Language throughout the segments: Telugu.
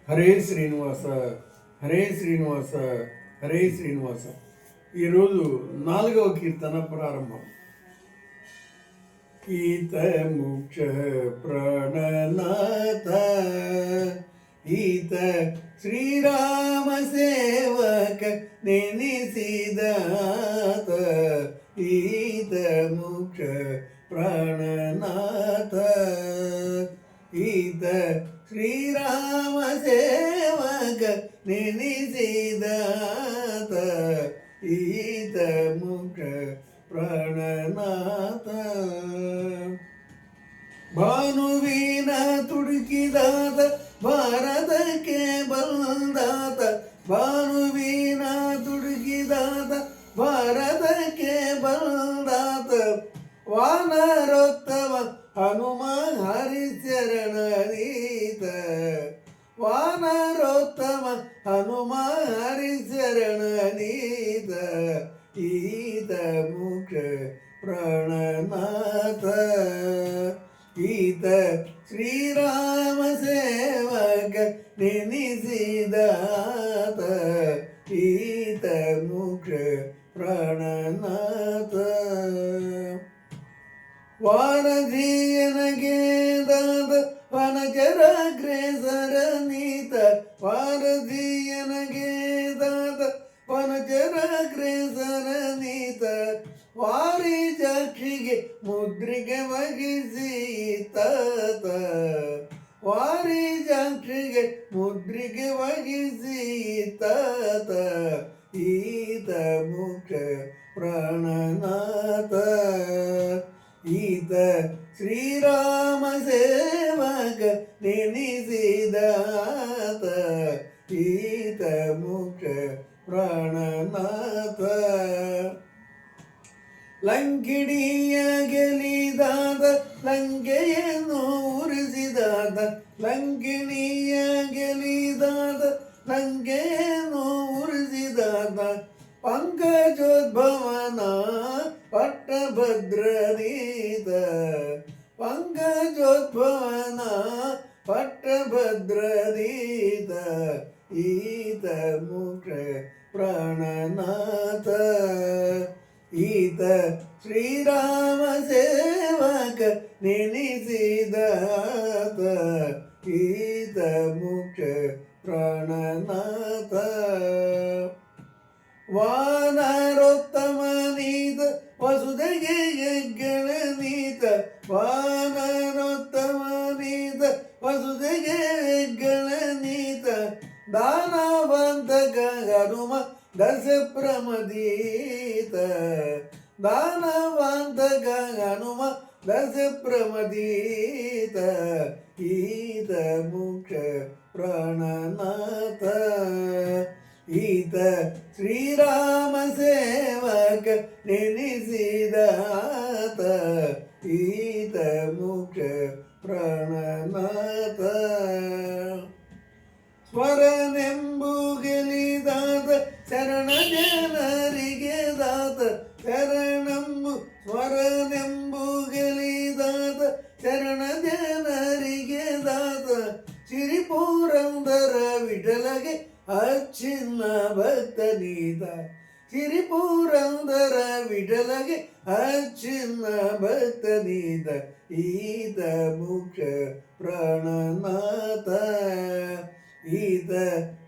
హరే శ్రీనివాస, హరే శ్రీనివాస, హరే శ్రీనివాస. ఈరోజు 4వ కీర్తన ప్రారంభం. ఈత మోక్ష ప్రణనాథ, ఈత శ్రీరామ సేవక నెనిసిదాత, ఈత మోక్ష ప్రాణనాథ, ఈత శ్రీరామ సేవక నెనిసిదాత, ఈత మోక్ష ಪ್ರಾಣನಾಥ. ಭಾನುವಿನ ತುಡುಕಿದಾತ ಭಾರತಕ್ಕೆ ಬಂದಾತ, ಭಾನುವಿನ ತುಡುಕಿದಾತ ಭಾರತಕ್ಕೆ ಬಂದಾತ, ವಾನರೋತ್ತಮ ಹನುಮ ಹರಿಚರಣೀತ, ವಾನರೋತ್ತಮ ಹನುಮ ಹರಿಚರಣೀತ, ಈತ ಮೋಕ್ಷ ಪ್ರಾಣನಾಥ, ಈತ ಶ್ರೀರಾಮ ಸೇವಕ ನೆನಿಸಿದಾತ, ಈತ ಮೋಕ್ಷ ಪ್ರಾಣನಾಥ. ವಾರಧಿಯನಗೆ ದಾತ ವನಚರಾಗ್ರೇಸರ ನೀತ, ವಾರಧಿಯನಗೆ ದಾತ ವನಚರಾಗ್ರೇಸರ ನೀತ, ವಾರಿಜಾಕ್ಷಿಗೆ ಮುದ್ರಿಗೆ ವಹಿಸಿ ತಾತ, ವಾರಿಜಾಕ್ಷಿಗೆ ಮುದ್ರಿಗೆ ವಹಿಸಿ ತಾತ, ಈತ ಮೋಕ್ಷ ಪ್ರಾಣನಾಥ, ಈತ ಶ್ರೀರಾಮ ಸೇವಕ ನೆನಿಸಿದಾತ, ಈತ ಮೋಕ್ಷ ಪ್ರಾಣನಾಥ. ಲಂಕಿಣಿಯ ಗೆಲಿದಾದ ಲಂಕೆಯನ್ನು ಉರಿಸಿದಾದ, ಲಂಕಿಣಿಯ ಗೆಲಿದಾದ ಲಂಕೆಯನ್ನು ಉರಿಸಿದಾದ, ಪಂಕಜೋದ್ಭವನ ಪಟ್ಟಭದ್ರನೀತ, ಪಂಕಜೋದ್ಭವನ ಪಟ್ಟಭದ್ರನೀತ, ಈತ ಮೋಕ್ಷ ಪ್ರಾಣನಾಥ, ಈತ ಶ್ರೀರಾಮ ಸೇವಕ ನೆನಿಸಿದಾತ, ಈತ ಮೋಕ್ಷ ಪ್ರಾಣನಾಥ. ವಾನರೋತ್ತಮನೀತ ವಸುದೆಗೆ ಯಜ್ಞನೀತ, ವಾನರೋತ್ತಮನೀತ ವಸುದೆಗೆ ಯಜ್ಞನೀತ, ದಾನವಂತಕ ಹನುಮ ದಶ ಪ್ರಮದೀತ, ದಾನವಂತಕ ಹನುಮ ದಶ ಪ್ರಮದೀತ, ಈತ ಮೋಕ್ಷ ಪ್ರಾಣನಾಥ, ಈತ ಶ್ರೀರಾಮ ಸೇವಕ ನೆನಿಸಿದಾತ, ಈತ ಮೋಕ್ಷ ಪ್ರಾಣನಾಥ. ಸ್ವರನೆಂಬು ಗೆಲಿದಾತ ಶರಣ ಜನರಿಗೆ ದಾತ, ಶರಣಂಬು ಸ್ವರನೆಂಬು ಗೆಲಿದಾತ ಶರಣ ಜನರಿಗೆ ದಾತ, ಸಿರಿಪುರಂದರ ವಿಠಲಗೆ ಅಚ್ಚಿನ್ನ ಭಕ್ತನೀತ, ಸಿರಿಪುರಂದರ ವಿಠಲಗೆ ಅಚ್ಚಿನ್ನ ಭಕ್ತನೀತ, ಈತ ಮೋಕ್ಷ ಪ್ರಾಣನಾಥ, ಈತ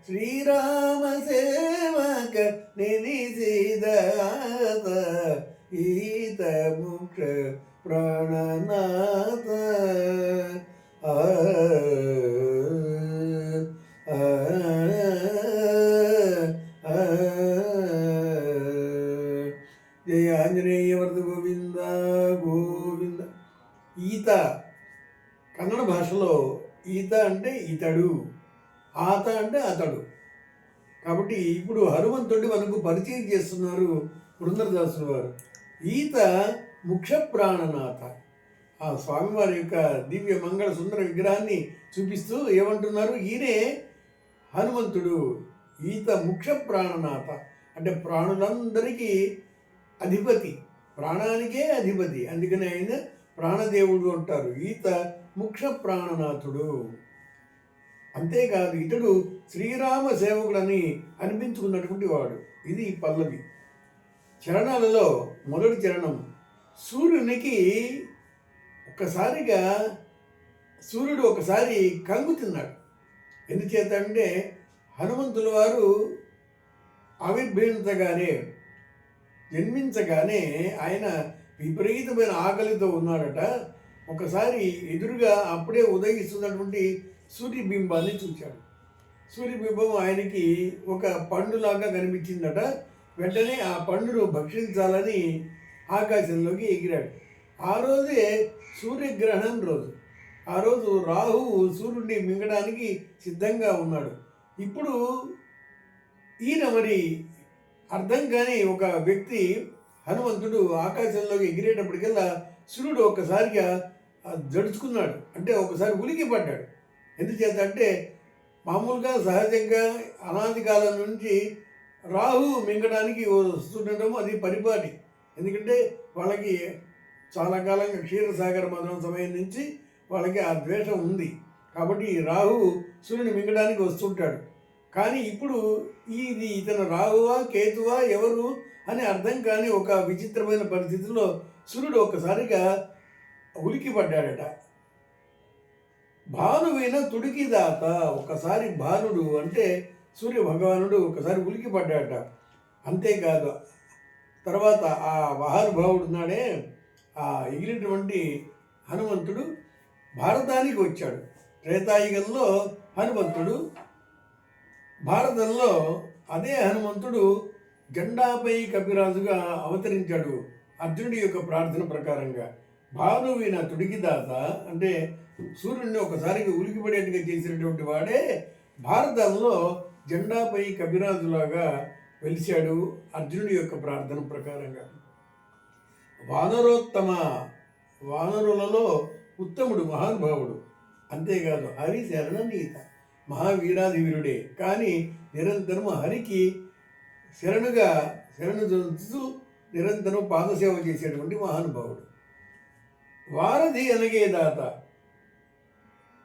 ಶ್ರೀರಾಮ ಸೇವಕ ನೆನಿಸಿದಾತ, ಈತ ಮೋಕ್ಷ ಪ್ರಾಣನಾಥ. జయ ఆంజనేయ వరద గోవింద గోవింద. ఈత కన్నడ భాషలో ఈత అంటే ఇతడు, ఆత అంటే అతడు. కాబట్టి ఇప్పుడు హనుమంతుడి మనకు పరిచయం చేస్తున్నారు పురందరదాసుల వారు. ఈత ముఖ్య ప్రాణనాథ, ఆ స్వామివారి యొక్క దివ్య మంగళ సుందర విగ్రహాన్ని చూపిస్తూ ఏమంటున్నారు, ఈయనే హనుమంతుడు, ఈత ముఖ్య ప్రాణనాథ అంటే ప్రాణులందరికీ అధిపతి, ప్రాణానికే అధిపతి, అందుకని ఆయన ప్రాణదేవుడు అంటారు. ఈత ముఖ్య ప్రాణనాథుడు. అంతేకాదు ఇతడు శ్రీరామ సేవకుడని అనిపించుకున్నటువంటి వాడు. ఇది పల్లవి. చరణాలలో మొదటి చరణం, సూర్యునికి సూర్యుడు ఒకసారి కంగుతున్నాడు. ఎందుచేత అంటే హనుమంతుల వారు జన్మించగానే ఆయన విపరీతమైన ఆకలితో ఉన్నాడట. ఒకసారి ఎదురుగా అప్పుడే ఉదయిస్తున్నటువంటి సూర్యబింబాన్ని చూశాడు. సూర్యబింబం ఆయనకి ఒక పండులాగా కనిపించిందట. వెంటనే ఆ పండును భక్షించాలని ఆకాశంలోకి ఎగిరాడు. ఆ రోజే సూర్యగ్రహణం రోజు. ఆ రోజు రాహువు సూర్యుడిని మింగడానికి సిద్ధంగా ఉన్నాడు. ఇప్పుడు ఈయన మరి అర్థం కాని ఒక వ్యక్తి హనుమంతుడు ఆకాశంలోకి ఎగిరేటప్పటికల్లా సూర్యుడు ఒక్కసారిగా జడుచుకున్నాడు. అంటే ఒకసారి ఉలికి పడ్డాడు. ఎందుచేత అంటే మామూలుగా సహజంగా అనాది కాలం నుంచి రాహు మింగడానికి వస్తుండటం అది పరిపాటి. ఎందుకంటే వాళ్ళకి చాలా కాలంగా క్షీరసాగర మదనం సమయం నుంచి వాళ్ళకి ఆ ద్వేషం ఉంది. కాబట్టి రాహు సూర్యుని మింగడానికి వస్తుంటాడు. కానీ ఇప్పుడు ఇతను రాహువా కేతువా ఎవరు అని అర్థం కాని ఒక విచిత్రమైన పరిస్థితుల్లో సూర్యుడు ఒక్కసారిగా ఉలికి పడ్డాడట. భానువైన తుడికిదాత, ఒకసారి భానుడు అంటే సూర్య భగవానుడు ఒకసారి ఉలికి పడ్డాడట. అంతేకాదు తర్వాత ఆ మహానుభావుడు ఉన్నాడే, ఆ ఎగిరినటువంటి హనుమంతుడు భారతానికి వచ్చాడు. త్రేతాయుగంలో హనుమంతుడు, భారతంలో అదే హనుమంతుడు జెండాపై కపిరాజుగా అవతరించాడు అర్జునుడి యొక్క ప్రార్థన ప్రకారంగా. భానువిన తుడికిదాత అంటే సూర్యుడిని ఒకసారికి ఉలికిపడేట్టుగా చేసినటువంటి వాడే భారతంలో జెండాపై కపిరాజులాగా వెలిశాడు అర్జునుడి యొక్క ప్రార్థన ప్రకారంగా. వానరోత్తమ, వానరులలో ఉత్తముడు, మహానుభావుడు. అంతేకాదు హరి శరణనీత, మహావీరాధివీరుడే. కానీ నిరంతరం హరికి శరణు జొంచుతూ నిరంతరం పాదసేవ చేసేటువంటి మహానుభావుడు. వారధి అనగేదాత,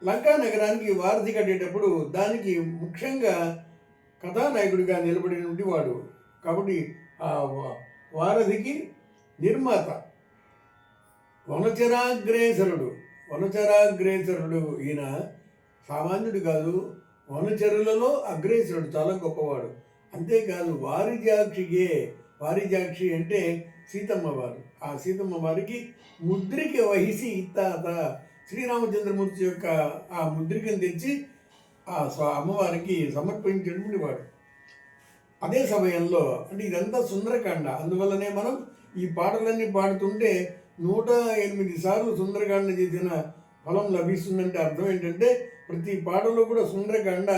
లంకా నగరానికి వారధి కట్టేటప్పుడు దానికి ముఖ్యంగా కథానాయకుడిగా నిలబడినటువంటి వాడు. కాబట్టి ఆ వారధికి నిర్మాత. వనచరాగ్రేసరుడు ఈయన సామాన్యుడు కాదు, వనచరులలో అగ్రేసరుడు, చాలా గొప్పవాడు. అంతేకాదు వారిజాక్షి అంటే సీతమ్మ వారు. ఆ సీతమ్మ వారికి ముద్రిక వహిసి ఇత్తాత, శ్రీరామచంద్రమూర్తి యొక్క ఆ ముద్రికను తెచ్చి ఆ అమ్మవారికి సమర్పించినటువంటి వాడు. అదే సమయంలో అంటే ఇదంతా సుందరకాండ. అందువల్లనే మనం ఈ పాటలన్నీ పాడుతుంటే 108 సార్లు సుందరకాండ చేసిన ఫలం లభిస్తుందంటే అర్థం ఏంటంటే ప్రతి పాటలో కూడా సుందరకాండ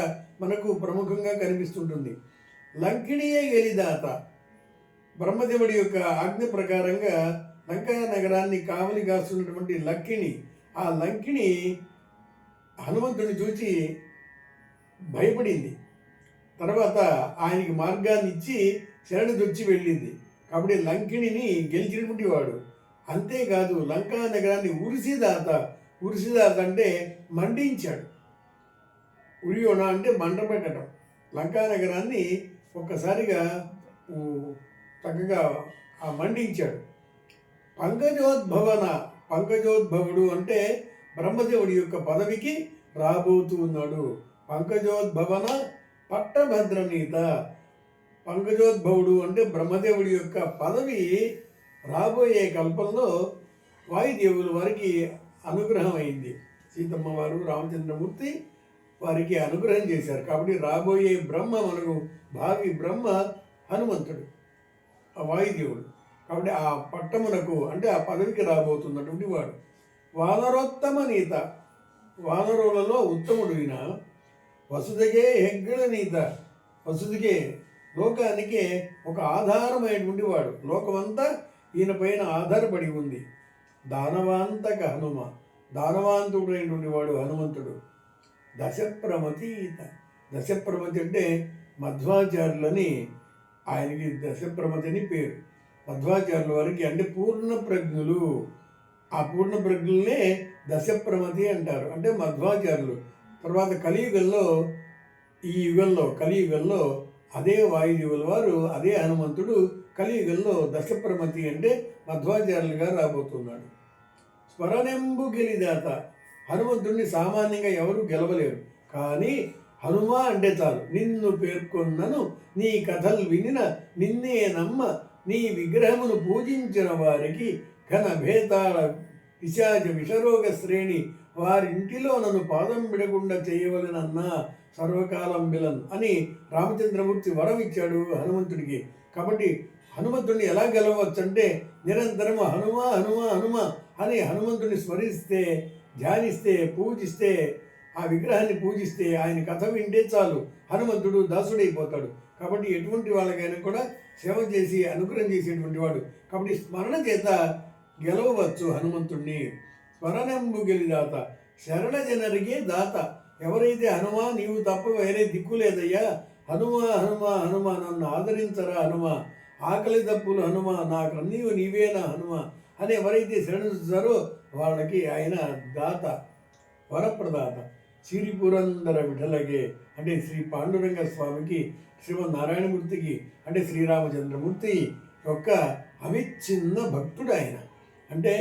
మనకు ప్రముఖంగా కనిపిస్తుంటుంది. లంకిణియే గెలిదాత, బ్రహ్మదేవుడి యొక్క ఆజ్ఞ ప్రకారంగా లంకా నగరాన్ని కావలి కాస్తున్నటువంటి లంకిణి, ఆ లంకిణి హనుమంతుని చూచి భయపడింది. తర్వాత ఆయనకి మార్గాన్ని ఇచ్చి శరణుదొచ్చి వెళ్ళింది. కాబట్టి లంకిణిని గెలిచినటువంటి వాడు. అంతేకాదు లంకా నగరాన్ని ఉరిసిదాత అంటే మండించాడు. ఉరియోణ అంటే మంట పెట్టడం. లంకా నగరాన్ని ఒక్కసారిగా చక్కగా మండించాడు. పంకజోద్భవుడు అంటే బ్రహ్మదేవుడి యొక్క పదవికి రాబోతూ ఉన్నాడు. పంకజోద్భవన పట్టభద్రనీత, పంకజోద్భవుడు అంటే బ్రహ్మదేవుడి యొక్క పదవి రాబోయే కల్పంలో వాయుదేవుల వారికి అనుగ్రహం అయింది. సీతమ్మ వారు, రామచంద్రమూర్తి వారికి అనుగ్రహం చేశారు. కాబట్టి రాబోయే బ్రహ్మ మనకు భావి బ్రహ్మ హనుమంతుడు, ఆ వాయుదేవుడు. కాబట్టి ఆ పట్టమునకు అంటే ఆ పదవికి రాబోతున్నటువంటి వాడు. వానరోత్తమ నీత, వానరులలో ఉత్తముడు ఈయన. వసుదికే హెగ్గడ నీత, వసుదికే లోకానికే ఒక ఆధారమైనటువంటి వాడు. లోకమంతా ఈయన పైన ఆధారపడి ఉంది. దానవాంతక హనుమ, దానవాంతుడైనటువంటి వాడు హనుమంతుడు. దశప్రమతీత, దశప్రమతి అంటే మధ్వాచార్యులని, ఆయనకి దశప్రమతి అని పేరు. మధ్వాచార్యుల వారికి అంటే పూర్ణ ప్రజ్ఞులు. ఆ పూర్ణ ప్రజ్ఞులనే దశప్రమతి అంటారు. అంటే మధ్వాచార్యులు తర్వాత కలియుగంలో అదే వాయుదేవుల వారు, అదే హనుమంతుడు కలియుగంలో దశప్రమతి అంటే మధ్వాచార్యులుగా రాబోతున్నాడు. స్మరణెంబు గెలిదాత. హనుమంతుడిని సామాన్యంగా ఎవరు గెలవలేరు. కానీ హనుమ అంటే చాలు. నిన్ను పేర్కొన్నను నీ కథలు వినిన నిన్నే నమ్మ నీ విగ్రహమును పూజించిన వారికి ఘన భేతాళ పిశాచ విషరోగ శ్రేణి వారింటిలో నన్ను పాదం విడకుండా చేయవలెనన్నా సర్వకాలం విలన్ అని రామచంద్రమూర్తి వరం ఇచ్చాడు హనుమంతుడికి. కాబట్టి హనుమంతుడిని ఎలా గెలవచ్చంటే నిరంతరం హనుమ హనుమ హనుమ అని హనుమంతుడిని స్మరిస్తే, ధ్యానిస్తే, పూజిస్తే, ఆ విగ్రహాన్ని పూజిస్తే, ఆయన కథ వింటే చాలు హనుమంతుడు దాసుడైపోతాడు. కాబట్టి ఎటువంటి వాళ్ళకైనా కూడా సేవ చేసి అనుగ్రహం చేసేటువంటి వాడు. కాబట్టి స్మరణ చేత గెలవవచ్చు హనుమంతుడిని. స్మరణంబు గెలిదాత శరణ జనరిగే దాత. ఎవరైతే హనుమ నీవు తప్ప వేరే దిక్కు లేదయ్యా, హనుమ హనుమ హనుమ నన్ను ఆదరించరా హనుమ, ఆకలి తప్పులు హనుమ నాకు నీవేనా హనుమ అని ఎవరైతే శరణిస్తారో వాళ్ళకి ఆయన దాత, వరప్రదాత. సిరిపురందర విఠలగే అంటే శ్రీ పాండురంగ స్వామికి, శ్రీమన్నారాయణమూర్తికి అంటే శ్రీరామచంద్రమూర్తి యొక్క అవిచ్ఛిన్న భక్తుడు ఆయన. అంటే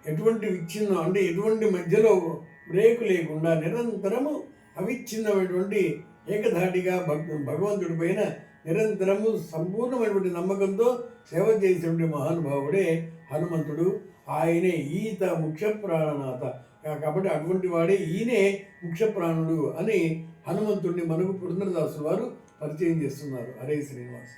ఎటువంటి విచ్ఛిన్నం అంటే ఎటువంటి మధ్యలో బ్రేకు లేకుండా నిరంతరము అవిచ్ఛిన్నమైనటువంటి ఏకధాటిగా భగవంతుడి పైన నిరంతరము సంపూర్ణమైనటువంటి నమ్మకంతో సేవ చేసేటువంటి మహానుభావుడే హనుమంతుడు. ఆయనే ఈత ముఖ్య ప్రాణనాథ. కాబట్టి అటువంటి వాడే ఈయనే ముఖ్య ప్రాణుడు అని హనుమంతుడిని మనకు పురంధరదాసు వారు పరిచయం చేస్తున్నారు. హరే శ్రీనివాస్.